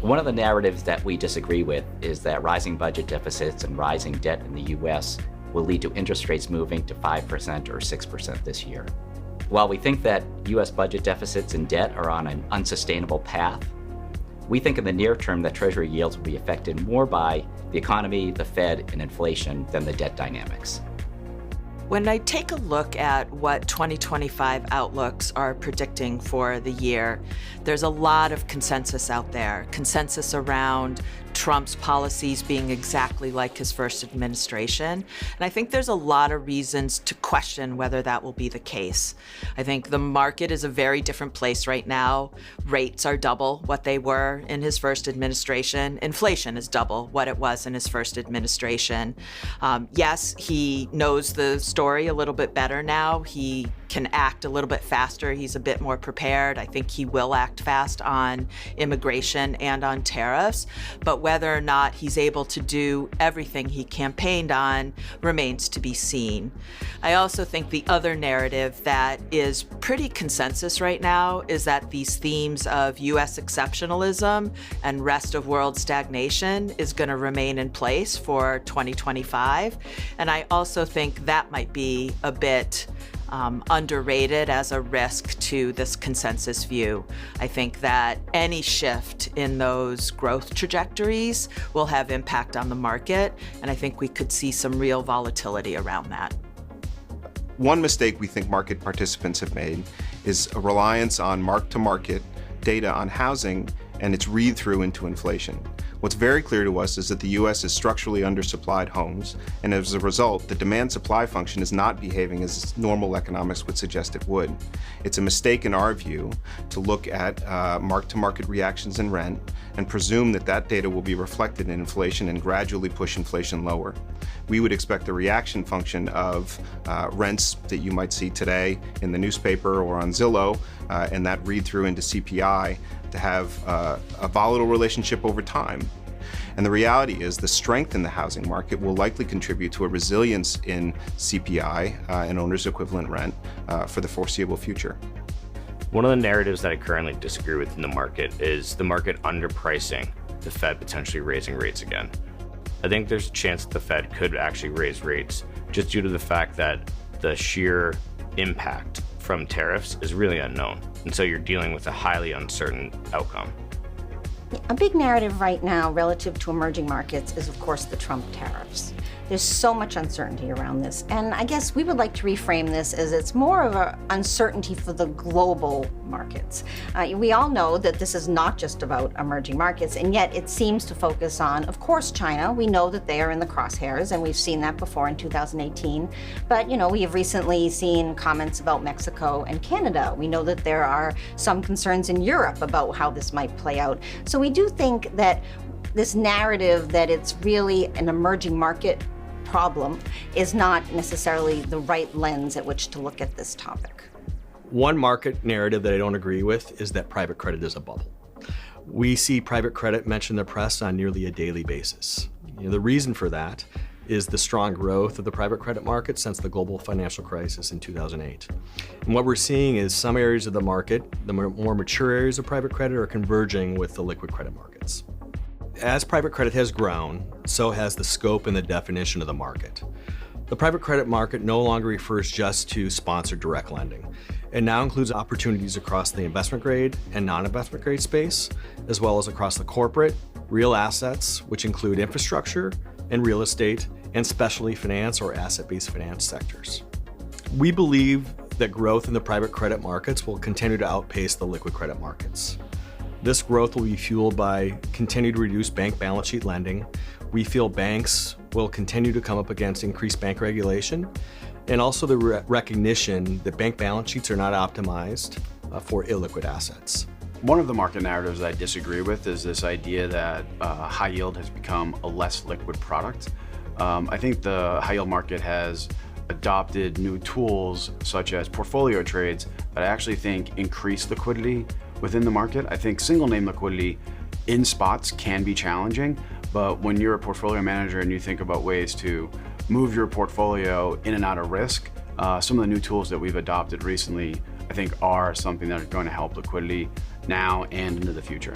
One of the narratives that we disagree with is that rising budget deficits and rising debt in the U.S. will lead to interest rates moving to 5% or 6% this year. While we think that U.S. budget deficits and debt are on an unsustainable path, we think in the near term that Treasury yields will be affected more by the economy, the Fed, and inflation than the debt dynamics. When I take a look at what 2025 outlooks are predicting for the year, there's a lot of consensus out there. Consensus around Trump's policies being exactly like his first administration. And I think there's a lot of reasons to question whether that will be the case. I think the market is a very different place right now. Rates are double what they were in his first administration. Inflation is double what it was in his first administration. Yes, he knows the story a little bit better now. He can act a little bit faster. He's a bit more prepared. I think he will act fast on immigration and on tariffs, but whether or not he's able to do everything he campaigned on remains to be seen. I also think the other narrative that is pretty consensus right now is that these themes of U.S. exceptionalism and rest of world stagnation is going to remain in place for 2025. And I also think that might be a bit underrated as a risk to this consensus view. I think that any shift in those growth trajectories will have impact on the market, and I think we could see some real volatility around that. One mistake we think market participants have made is a reliance on mark-to-market data on housing and its read-through into inflation. What's very clear to us is that the U.S. is structurally undersupplied homes, and as a result, the demand-supply function is not behaving as normal economics would suggest it would. It's a mistake in our view to look at mark-to-market reactions in rent and presume that that data will be reflected in inflation and gradually push inflation lower. We would expect the reaction function of rents that you might see today in the newspaper or on Zillow, and that read through into CPI, to have a volatile relationship over time. And the reality is the strength in the housing market will likely contribute to a resilience in CPI and owner's equivalent rent for the foreseeable future. One of the narratives that I currently disagree with in the market is the market underpricing the Fed potentially raising rates again. I think there's a chance that the Fed could actually raise rates just due to the fact that the sheer impact from tariffs is really unknown. And so you're dealing with a highly uncertain outcome. A big narrative right now relative to emerging markets is, of course, the Trump tariffs. There's so much uncertainty around this. And I guess we would like to reframe this as it's more of an uncertainty for the global markets. We all know that this is not just about emerging markets, and yet it seems to focus on, of course, China. We know that they are in the crosshairs, and we've seen that before in 2018. But, we have recently seen comments about Mexico and Canada. We know that there are some concerns in Europe about how this might play out. So we do think that this narrative that it's really an emerging market problem is not necessarily the right lens at which to look at this topic. One market narrative that I don't agree with is that private credit is a bubble. We see private credit mentioned in the press on nearly a daily basis. The reason for that is the strong growth of the private credit market since the global financial crisis in 2008. And what we're seeing is some areas of the market, the more mature areas of private credit, are converging with the liquid credit markets. As private credit has grown, so has the scope and the definition of the market. The private credit market no longer refers just to sponsored direct lending. It now includes opportunities across the investment grade and non-investment grade space, as well as across the corporate, real assets, which include infrastructure and real estate, and specialty finance or asset-based finance sectors. We believe that growth in the private credit markets will continue to outpace the liquid credit markets. This growth will be fueled by continued reduced bank balance sheet lending. We feel banks will continue to come up against increased bank regulation, and also the recognition that bank balance sheets are not optimized for illiquid assets. One of the market narratives I disagree with is this idea that high yield has become a less liquid product. I think the high yield market has adopted new tools such as portfolio trades that I actually think increase liquidity within the market. I think single name liquidity in spots can be challenging, but when you're a portfolio manager and you think about ways to move your portfolio in and out of risk, some of the new tools that we've adopted recently, I think, are something that are going to help liquidity now and into the future.